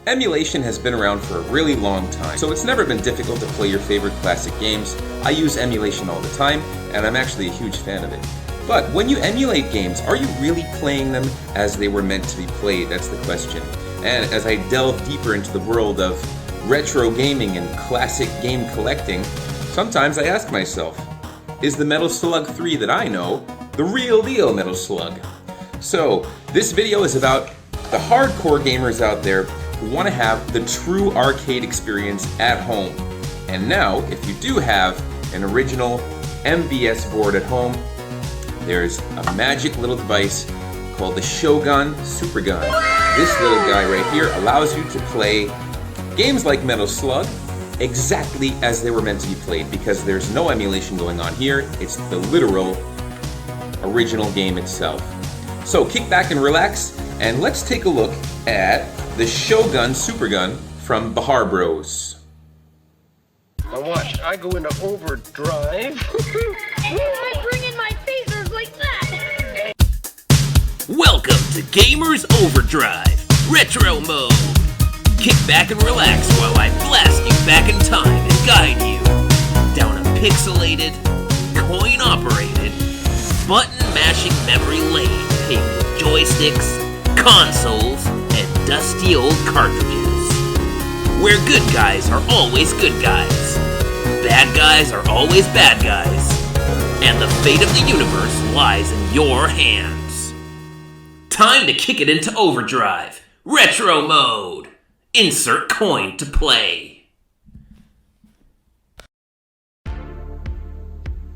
Emulation has been around for a really long time, so it's never been difficult to play your favorite classic games. I use emulation all the time, and I'm actually a huge fan of it. But when you emulate games, are you really playing them as they were meant to be played? That's the question. And as I delve deeper into the world of retro gaming and classic game collecting, sometimes I ask myself, is the Metal Slug 3 that I know the real deal Metal Slug? So, this video is about the hardcore gamers out there who want to have the true arcade experience at home. And now, if you do have an original MVS board at home, there's a magic little device called the Shogun Supergun. This little guy right here allows you to play games like Metal Slug exactly as they were meant to be played, because there's no emulation going on here. It's the literal original game itself. So kick back and relax, and let's take a look at the Shogun Supergun from Behar Bros. Now watch, I go into overdrive. I bring in my phasers like that. Welcome to Gamers Overdrive Retro Mode. Kick back and relax while I blast you back in time and guide you down a pixelated, coin-operated, button-mashing memory lane paved with joysticks, consoles, and dusty old cartridges. Where good guys are always good guys, bad guys are always bad guys, and the fate of the universe lies in your hands. Time to kick it into overdrive. Retro mode. Insert coin to play.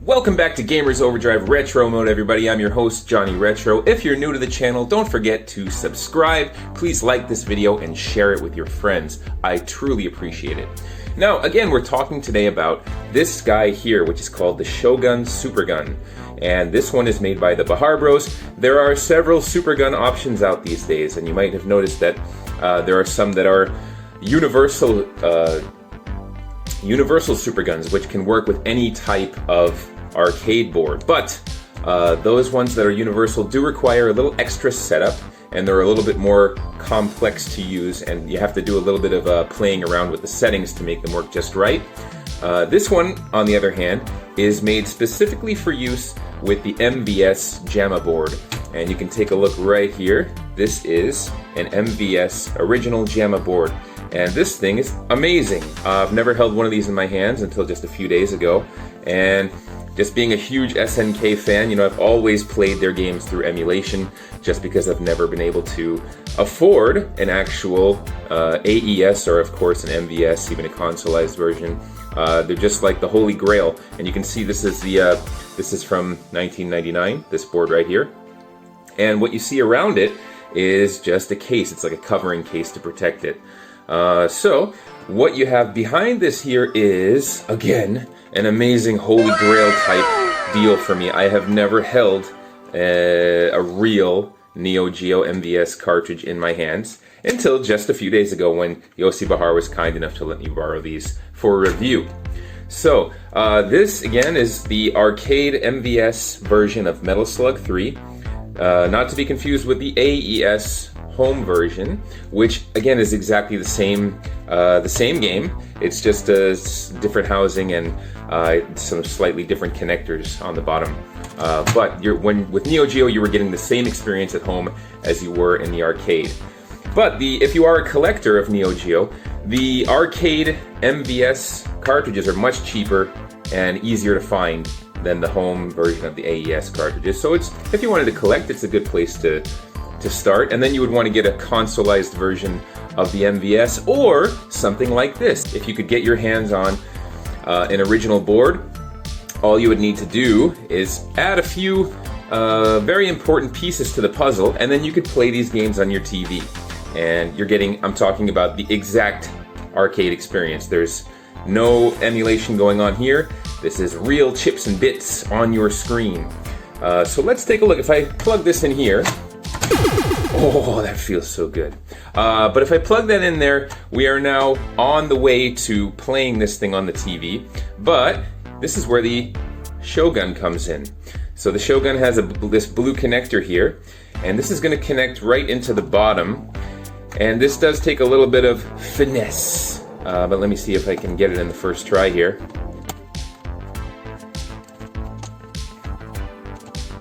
Welcome back to Gamers Overdrive Retro Mode, everybody. I'm your host, Johnny Retro. If you're new to the channel, don't forget to subscribe. Please like this video and share it with your friends. I truly appreciate it. Now, again, we're talking today about this guy here, which is called the Shogun Supergun. And this one is made by the Behar Bros. There are several Supergun options out these days, and you might have noticed that there are some that are universal Superguns, which can work with any type of arcade board. But those ones that are universal do require a little extra setup, and they're a little bit more complex to use, and you have to do a little bit of playing around with the settings to make them work just right. This one, on the other hand, is made specifically for use with the MVS JAMA board. And you can take a look right here. This is an MVS original JAMA board. And this thing is amazing. I've never held one of these in my hands until just a few days ago. And just being a huge SNK fan, you know, I've always played their games through emulation just because I've never been able to afford an actual AES or, of course, an MVS, even a consoleized version. They're just like the holy grail. And you can see this is from 1999, this board right here. And what you see around it is just a case. It's like a covering case to protect it. So what you have behind this here is, again, an amazing holy grail type deal for me. I have never held a real Neo Geo MVS cartridge in my hands until just a few days ago when Yossi Behar was kind enough to let me borrow these for review. So this again is the arcade MVS version of Metal Slug 3. Not to be confused with the AES home version, which again is exactly the same game. It's just a different housing and some slightly different connectors on the bottom. But with Neo Geo, you were getting the same experience at home as you were in the arcade. But if you are a collector of Neo Geo, the arcade MVS cartridges are much cheaper and easier to find than the home version of the AES cartridges. So if you wanted to collect, it's a good place to start. And then you would want to get a consoleized version of the MVS or something like this. If you could get your hands on an original board, all you would need to do is add a few very important pieces to the puzzle, and then you could play these games on your TV. And I'm talking about the exact arcade experience. There's no emulation going on here. This is real chips and bits on your screen. So let's take a look. If I plug this in here, oh, that feels so good. But if I plug that in there, we are now on the way to playing this thing on the TV. But this is where the Shogun comes in. So the Shogun has this blue connector here, and this is going to connect right into the bottom. And this does take a little bit of finesse, but let me see if I can get it in the first try here.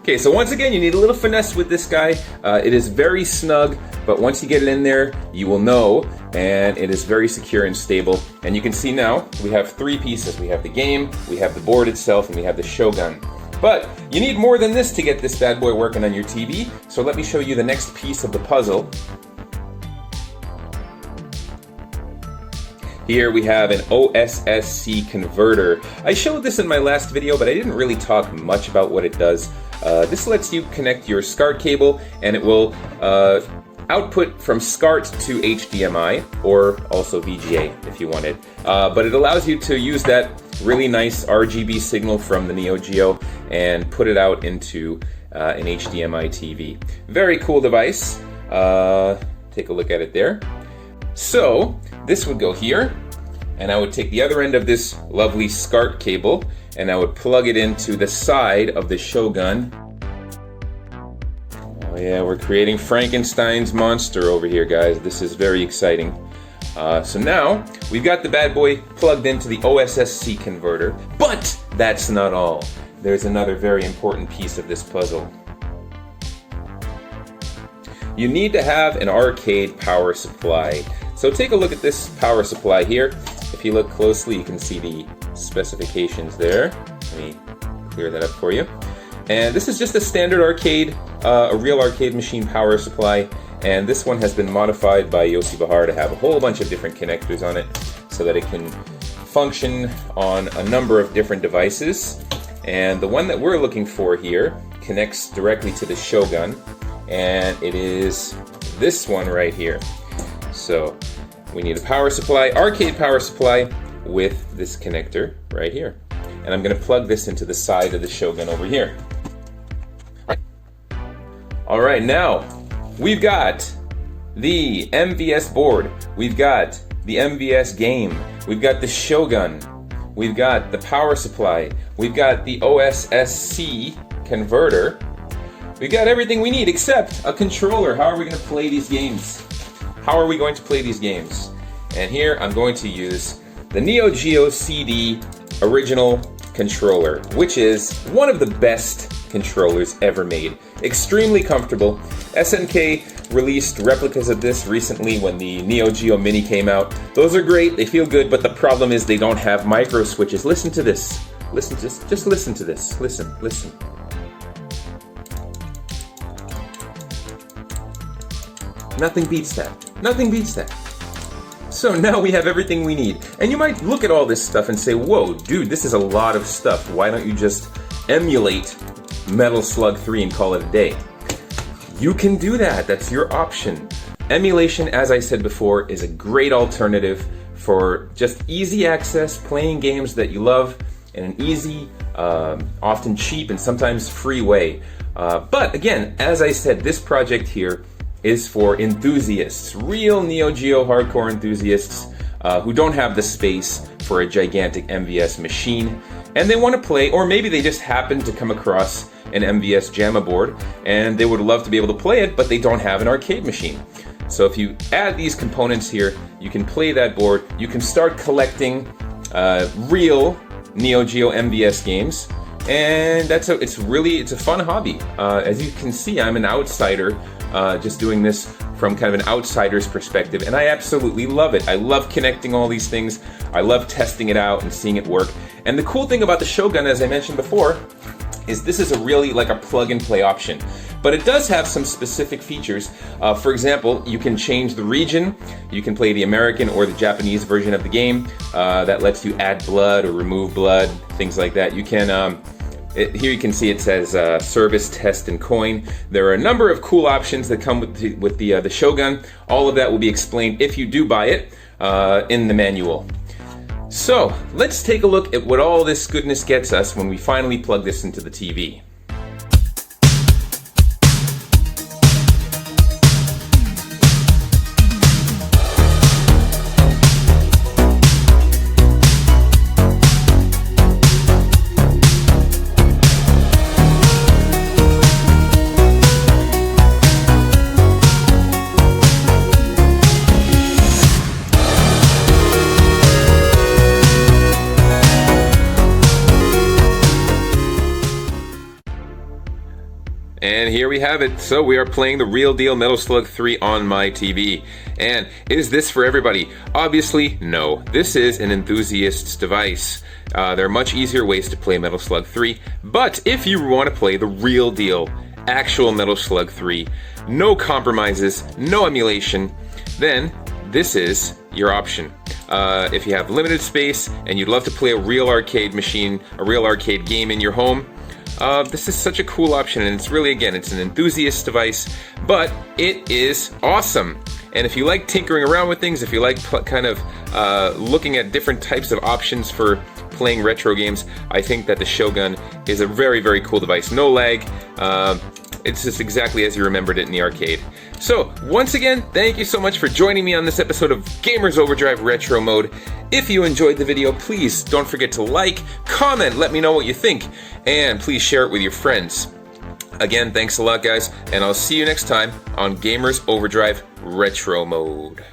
Okay, so once again, you need a little finesse with this guy. It is very snug, but once you get it in there, you will know, and it is very secure and stable. And you can see now, we have three pieces. We have the game, we have the board itself, and we have the Shogun. But you need more than this to get this bad boy working on your TV, so let me show you the next piece of the puzzle. Here we have an OSSC converter. I showed this in my last video, but I didn't really talk much about what it does. This lets you connect your SCART cable, and it will output from SCART to HDMI, or also VGA if you wanted. But it allows you to use that really nice RGB signal from the Neo Geo and put it out into an HDMI TV. Very cool device. Take a look at it there. So this would go here, and I would take the other end of this lovely SCART cable and I would plug it into the side of the Shogun. Oh yeah, we're creating Frankenstein's monster over here, guys. This is very exciting. So now we've got the bad boy plugged into the OSSC converter, but that's not all. There's another very important piece of this puzzle. You need to have an arcade power supply. So take a look at this power supply here. If you look closely, you can see the specifications there. Let me clear that up for you. And this is just a standard arcade, a real arcade machine power supply. And this one has been modified by Yossi Behar to have a whole bunch of different connectors on it so that it can function on a number of different devices. And the one that we're looking for here connects directly to the Shogun, and it is this one right here. So we need a power supply, arcade power supply, with this connector right here. And I'm going to plug this into the side of the Shogun over here. Alright, now we've got the MVS board, we've got the MVS game, we've got the Shogun, we've got the power supply, we've got the OSSC converter, we've got everything we need except a controller. How are we going to play these games? How are we going to play these games? And here I'm going to use the Neo Geo CD original controller, which is one of the best controllers ever made. Extremely comfortable. SNK released replicas of this recently when the Neo Geo Mini came out. Those are great, they feel good, but the problem is they don't have micro switches. Listen to this. Listen, just listen to this. Listen. Nothing beats that. Nothing beats that. So now we have everything we need. And you might look at all this stuff and say, whoa, dude, this is a lot of stuff. Why don't you just emulate Metal Slug 3 and call it a day? You can do that. That's your option. Emulation, as I said before, is a great alternative for just easy access, playing games that you love in an easy, often cheap, and sometimes free way. But again, as I said, this project here is for enthusiasts, real Neo Geo hardcore enthusiasts who don't have the space for a gigantic MVS machine, and they want to play, or maybe they just happen to come across an MVS JAMA board and they would love to be able to play it, but they don't have an arcade machine. So if you add these components here, you can play that board, you can start collecting real Neo Geo MVS games, and it's a fun hobby. As you can see, I'm an outsider, just doing this from kind of an outsider's perspective, and I absolutely love it. I love connecting all these things. I love testing it out and seeing it work. And the cool thing about the Shogun, as I mentioned before, is this is a really like a plug-and-play option. But it does have some specific features. For example, you can change the region. You can play the American or the Japanese version of the game. That lets you add blood or remove blood, things like that. You can here you can see it says service, test, and coin. There are a number of cool options that come with the Shogun. All of that will be explained if you do buy it in the manual. So let's take a look at what all this goodness gets us when we finally plug this into the TV. And here we have it. So we are playing the real deal Metal Slug 3 on my TV. And is this for everybody? Obviously, no. This is an Enthusiast's device. There are much easier ways to play Metal Slug 3, but if you want to play the real deal, actual Metal Slug 3, no compromises, no emulation, then this is your option. If you have limited space and you'd love to play a real arcade machine, a real arcade game in your home, this is such a cool option, and it's really, again, it's an enthusiast device, but it is awesome. And if you like tinkering around with things, if you like kind of looking at different types of options for playing retro games, I think that the Shogun is a very, very cool device. No lag. It's just exactly as you remembered it in the arcade. So, once again, thank you so much for joining me on this episode of Gamers Overdrive Retro Mode. If you enjoyed the video, please don't forget to like, comment, let me know what you think, and please share it with your friends. Again, thanks a lot, guys, and I'll see you next time on Gamers Overdrive Retro Mode.